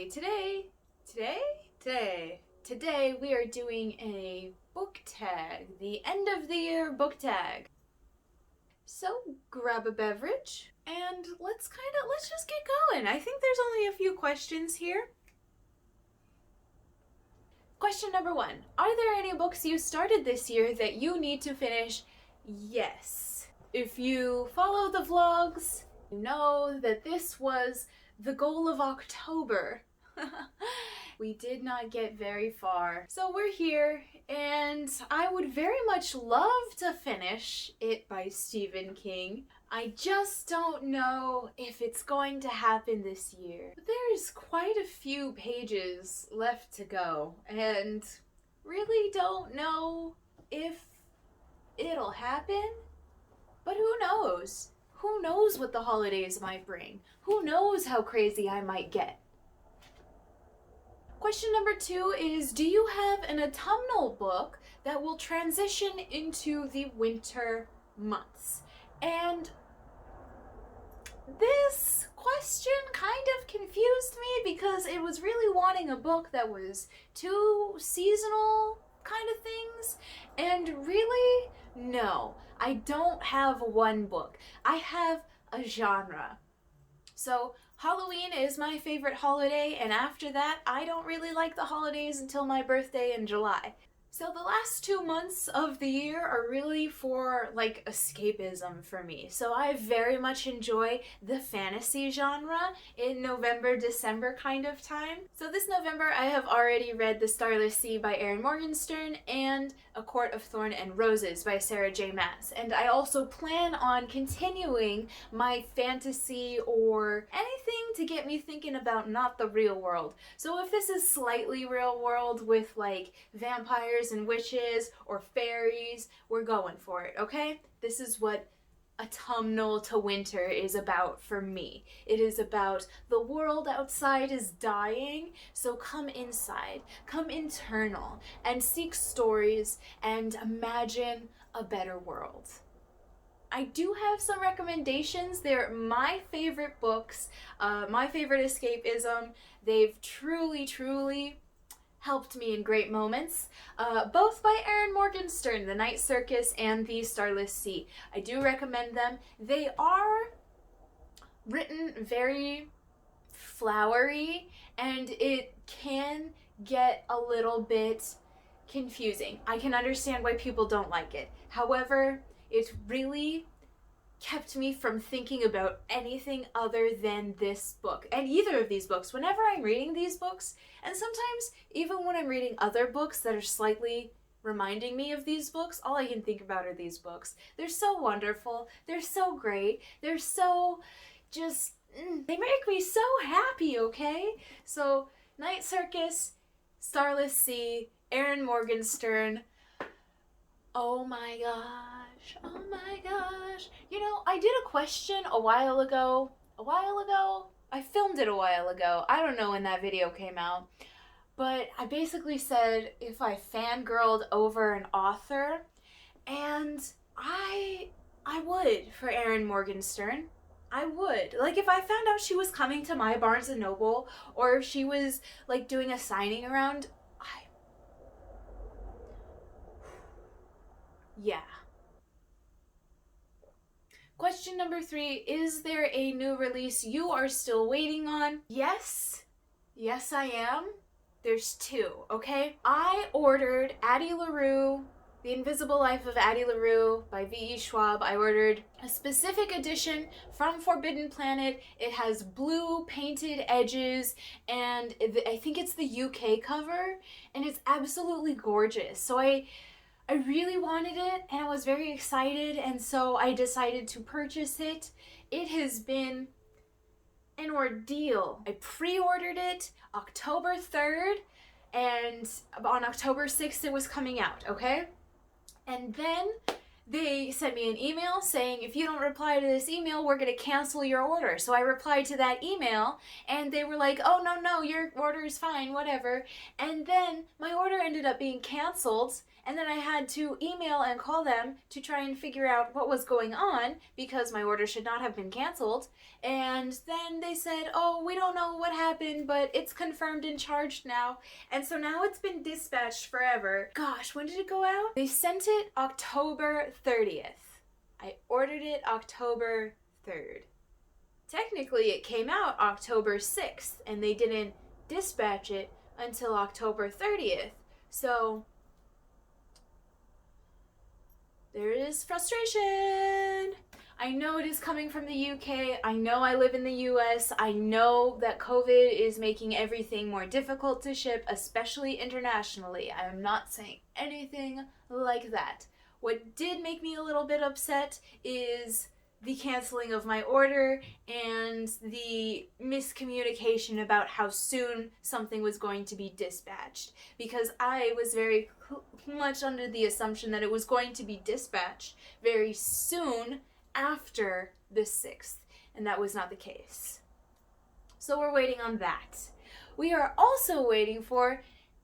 Today we are doing a book tag, the end of the year book tag. So grab a beverage and let's just get going. I think there's only a few questions here. Question number 1. Are there any books you started this year that you need to finish? Yes. If you follow the vlogs, you know that this was the goal of October. We did not get very far. So we're here, and I would very much love to finish It by Stephen King. I just don't know if it's going to happen this year. There's quite a few pages left to go, and really don't know if it'll happen. But who knows? Who knows what the holidays might bring? Who knows how crazy I might get? Question number 2 is, do you have an autumnal book that will transition into the winter months? And this question kind of confused me because it was really wanting a book that was 2 seasonal kind of things, and really, no, I don't have one book. I have a genre. So Halloween is my favorite holiday, and after that, I don't really like the holidays until my birthday in July. So the last 2 months of the year are really for like escapism for me. So I very much enjoy the fantasy genre in November, December kind of time. So this November I have already read The Starless Sea by Erin Morgenstern and A Court of Thorn and Roses by Sarah J. Maas. And I also plan on continuing my fantasy or anything to get me thinking about not the real world. So if this is slightly real world with like vampires and witches or fairies, we're going for it, okay? This is what autumnal to winter is about for me. It is about the world outside is dying, so come inside, come internal, and seek stories and imagine a better world. I do have some recommendations. They're my favorite books, my favorite escapism. They've truly helped me in great moments, both by Erin Morgenstern, The Night Circus and The Starless Sea. I do recommend them. They are written very flowery, and it can get a little bit confusing. I can understand why people don't like it. However, it really kept me from thinking about anything other than this book, and either of these books. Whenever I'm reading these books, and sometimes even when I'm reading other books that are slightly reminding me of these books, all I can think about are these books. They're so wonderful, they're so great, they're so just, they make me so happy, okay? So, Night Circus, Starless Sea, Erin Morgenstern, oh my gosh, oh my gosh. You know, I did a question a while ago. I filmed it a while ago. I don't know when that video came out. But I basically said if I fangirled over an author, and I would for Erin Morgenstern. I would. Like, if I found out she was coming to my Barnes & Noble, or if she was, like, doing a signing around, yeah. Question number 3, is there a new release you are still waiting on? Yes. Yes, I am. There's 2, okay? I ordered Addie LaRue, The Invisible Life of Addie LaRue by V.E. Schwab. I ordered a specific edition from Forbidden Planet. It has blue painted edges, and I think it's the UK cover, and it's absolutely gorgeous. So I really wanted it, and I was very excited, and so I decided to purchase it. It has been an ordeal. I pre-ordered it October 3rd, and on October 6th it was coming out, okay? And then they sent me an email saying, if you don't reply to this email, we're going to cancel your order. So I replied to that email, and they were like, oh, no, your order is fine, whatever. And then my order ended up being canceled, and then I had to email and call them to try and figure out what was going on, because my order should not have been canceled. And then they said, oh, we don't know what happened, but it's confirmed and charged now. And so now it's been dispatched forever. Gosh, when did it go out? They sent it October 30th. I ordered it October 3rd. Technically, it came out October 6th, and they didn't dispatch it until October 30th. So there is frustration. I know it is coming from the UK. I know I live in the US. I know that COVID is making everything more difficult to ship, especially internationally. I am not saying anything like that. What did make me a little bit upset is the canceling of my order and the miscommunication about how soon something was going to be dispatched, because I was very much under the assumption that it was going to be dispatched very soon after the 6th, and that was not the case. So we're waiting on that. We are also waiting for,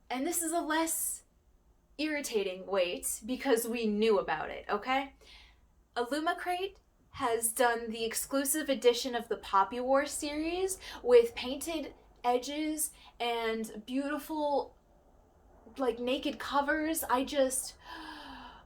and this is a less irritating wait because we knew about it, okay? Illumicrate has done the exclusive edition of the Poppy War series with painted edges and beautiful, like, naked covers.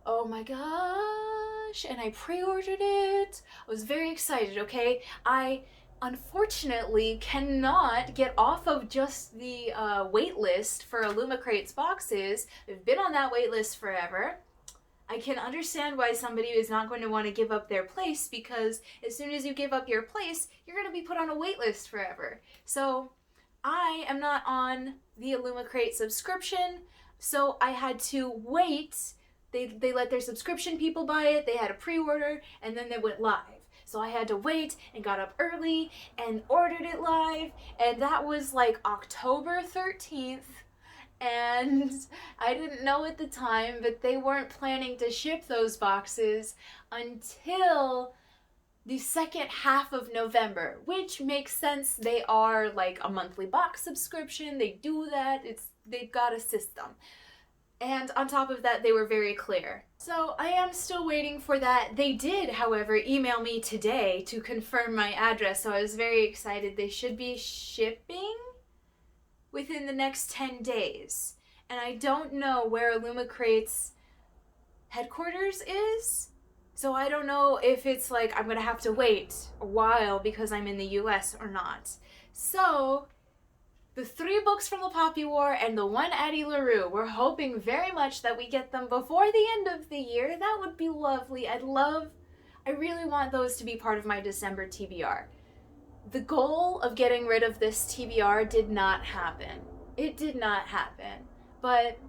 Oh my gosh. And I pre-ordered it. I was very excited, okay? I unfortunately cannot get off of just the wait list for Illumicrate's boxes. I've been on that wait list forever. I can understand why somebody is not going to want to give up their place, because as soon as you give up your place, you're going to be put on a wait list forever. So I am not on the Illumicrate subscription, so I had to wait. They let their subscription people buy it, they had a pre-order, and then they went live. So I had to wait and got up early and ordered it live, and that was like October 13th. And I didn't know at the time, but they weren't planning to ship those boxes until the second half of November, which makes sense. They are like a monthly box subscription. They do that. They've got a system. And on top of that, they were very clear. So I am still waiting for that. They did, however, email me today to confirm my address, so I was very excited. They should be shipping within the next 10 days. And I don't know where Illumicrate's headquarters is, so I don't know if it's like I'm gonna have to wait a while because I'm in the US or not. So the 3 books from the Poppy War and the 1 Addie LaRue, we're hoping very much that we get them before the end of the year. That would be lovely. I really want those to be part of my December TBR. The goal of getting rid of this TBR did not happen. It did not happen. But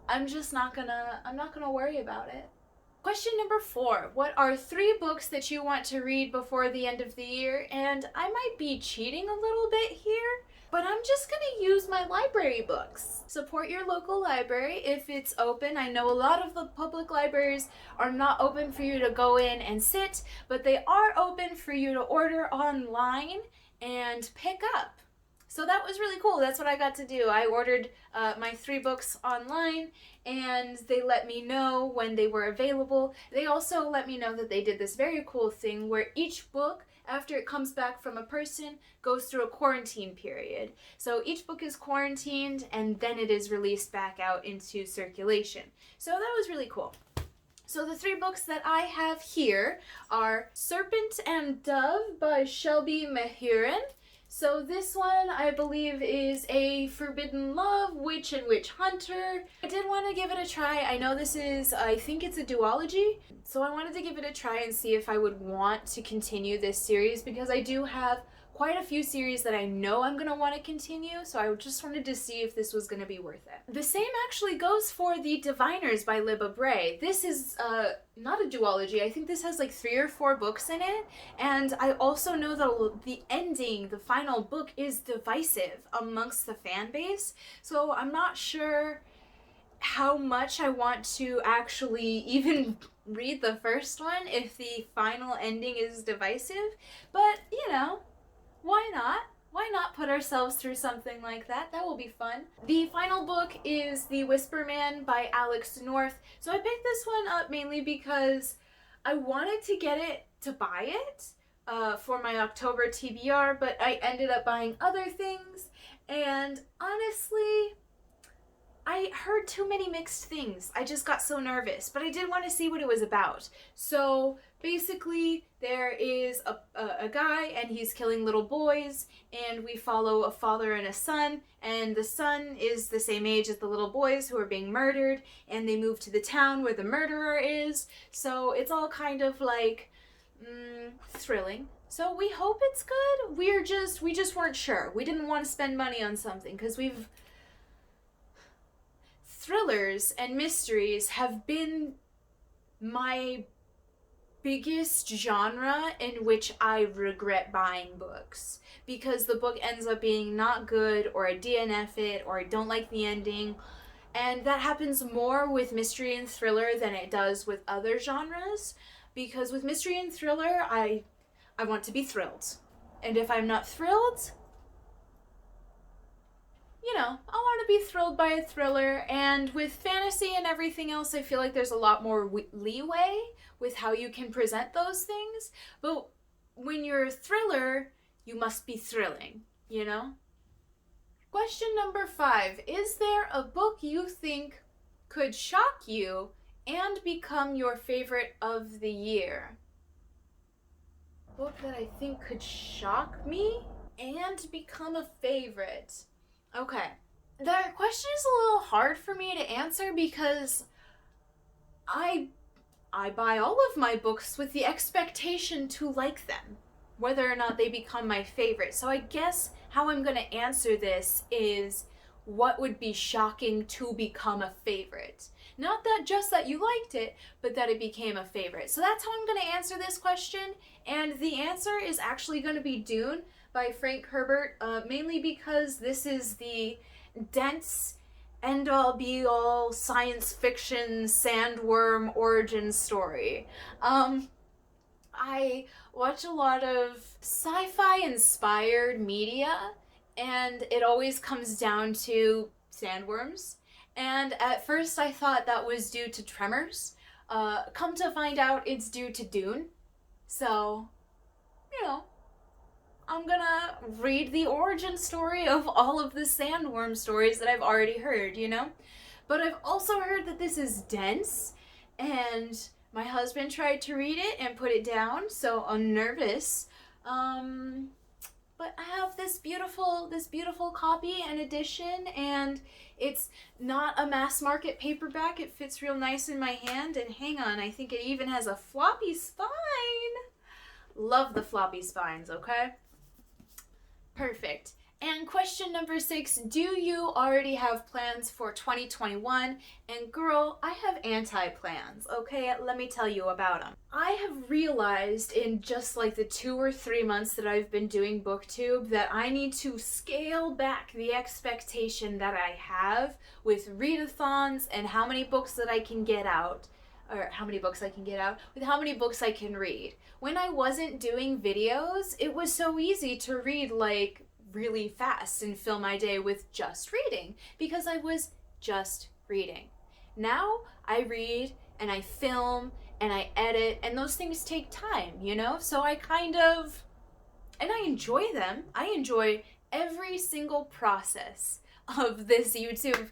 I'm not gonna worry about it. Question number 4. What are 3 books that you want to read before the end of the year? And I might be cheating a little bit here, but I'm just gonna use my library books. Support your local library if it's open. I know a lot of the public libraries are not open for you to go in and sit, but they are open for you to order online and pick up. So that was really cool. That's what I got to do. I ordered my 3 books online, and they let me know when they were available. They also let me know that they did this very cool thing where each book, after it comes back from a person, goes through a quarantine period. So each book is quarantined, and then it is released back out into circulation. So that was really cool. So the 3 books that I have here are Serpent and Dove by Shelby Mahurin. So this one, I believe, is a Forbidden Love, Witch and Witch Hunter. I did want to give it a try. I know this is, I think it's a duology. So I wanted to give it a try and see if I would want to continue this series, because I do have quite a few series that I know I'm going to want to continue, so I just wanted to see if this was going to be worth it. The same actually goes for The Diviners by Libba Bray. This is not a duology. I think this has like 3 or 4 books in it, and I also know that the ending, the final book, is divisive amongst the fan base, so I'm not sure how much I want to actually even read the first one if the final ending is divisive, but you know, why not? Why not put ourselves through something like that? That will be fun. The final book is The Whisper Man by Alex North. So I picked this one up mainly because I wanted to get it to buy it for my October TBR, but I ended up buying other things, and honestly, I heard too many mixed things. I just got so nervous, but I did want to see what it was about. So basically, there is a guy and he's killing little boys, and we follow a father and a son, and the son is the same age as the little boys who are being murdered, and they move to the town where the murderer is. So it's all kind of like thrilling. So we hope it's good. We just weren't sure. We didn't want to spend money on something because thrillers and mysteries have been my biggest genre in which I regret buying books, because the book ends up being not good, or I DNF it, or I don't like the ending. And that happens more with mystery and thriller than it does with other genres, because with mystery and thriller, I want to be thrilled. And if I'm not thrilled, you know, I want to be thrilled by a thriller. And with fantasy and everything else, I feel like there's a lot more leeway with how you can present those things. But when you're a thriller, you must be thrilling, you know? Question number 5. Is there a book you think could shock you and become your favorite of the year? Book that I think could shock me and become a favorite. Okay. That question is a little hard for me to answer because I buy all of my books with the expectation to like them, whether or not they become my favorite. So I guess how I'm going to answer this is what would be shocking to become a favorite. Not that just that you liked it, but that it became a favorite. So that's how I'm going to answer this question. And the answer is actually going to be Dune by Frank Herbert, mainly because this is the dense, end-all be-all science fiction sandworm origin story. I watch a lot of sci-fi inspired media, and it always comes down to sandworms. And at first I thought that was due to Tremors. Come to find out it's due to Dune. So, you know, I'm gonna read the origin story of all of the sandworm stories that I've already heard, you know? But I've also heard that this is dense, and my husband tried to read it and put it down, so I'm nervous. But I have this beautiful copy and edition, and it's not a mass market paperback. It fits real nice in my hand, and hang on, I think it even has a floppy spine. Love the floppy spines, okay? Perfect. And question number 6, do you already have plans for 2021? And girl, I have anti-plans, okay? Let me tell you about them. I have realized in just like the 2 or 3 months that I've been doing BookTube that I need to scale back the expectation that I have with readathons and how many books that I can get out. Or how many books I can get out, with how many books I can read. When I wasn't doing videos, it was so easy to read like really fast and fill my day with just reading because I was just reading. Now I read and I film and I edit, and those things take time, you know? So I enjoy them. I enjoy every single process of this YouTube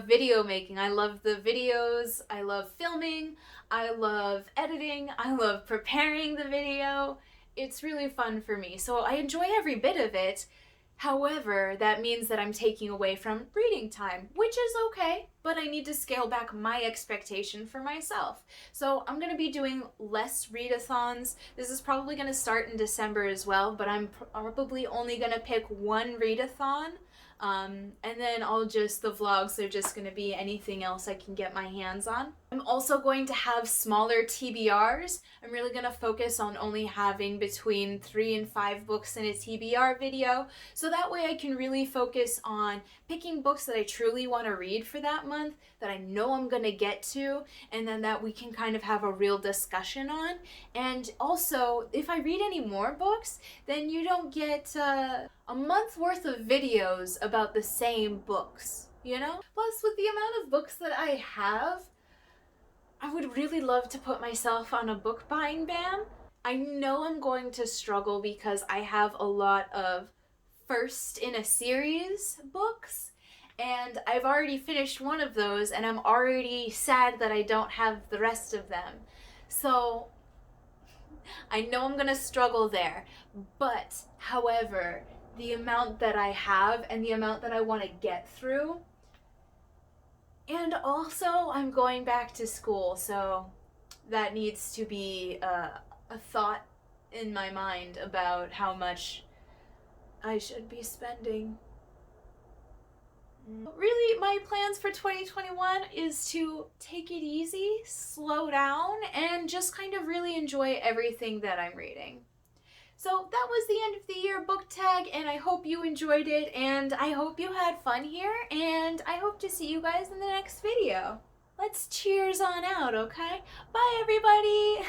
video making. I love the videos, I love filming, I love editing, I love preparing the video. It's really fun for me, so I enjoy every bit of it. However, that means that I'm taking away from reading time, which is okay, but I need to scale back my expectation for myself. So I'm going to be doing less readathons. This is probably going to start in December as well, but I'm probably only going to pick one readathon. And then the vlogs are just going to be anything else I can get my hands on. I'm also going to have smaller TBRs. I'm really going to focus on only having between 3 and 5 books in a TBR video, so that way I can really focus on picking books that I truly want to read for that month, that I know I'm going to get to, and then that we can kind of have a real discussion on. And also, if I read any more books, then you don't get a month worth of videos about the same books, you know? Plus, with the amount of books that I have, I would really love to put myself on a book buying ban. I know I'm going to struggle because I have a lot of first in a series books, and I've already finished one of those, and I'm already sad that I don't have the rest of them. So I know I'm gonna struggle there, but however, the amount that I have and the amount that I want to get through, and also, I'm going back to school, so that needs to be a thought in my mind about how much I should be spending. Really, my plans for 2021 is to take it easy, slow down, and just kind of really enjoy everything that I'm reading. So that was the end of the year book tag, and I hope you enjoyed it, and I hope you had fun here, and I hope to see you guys in the next video. Let's cheers on out, okay? Bye, everybody!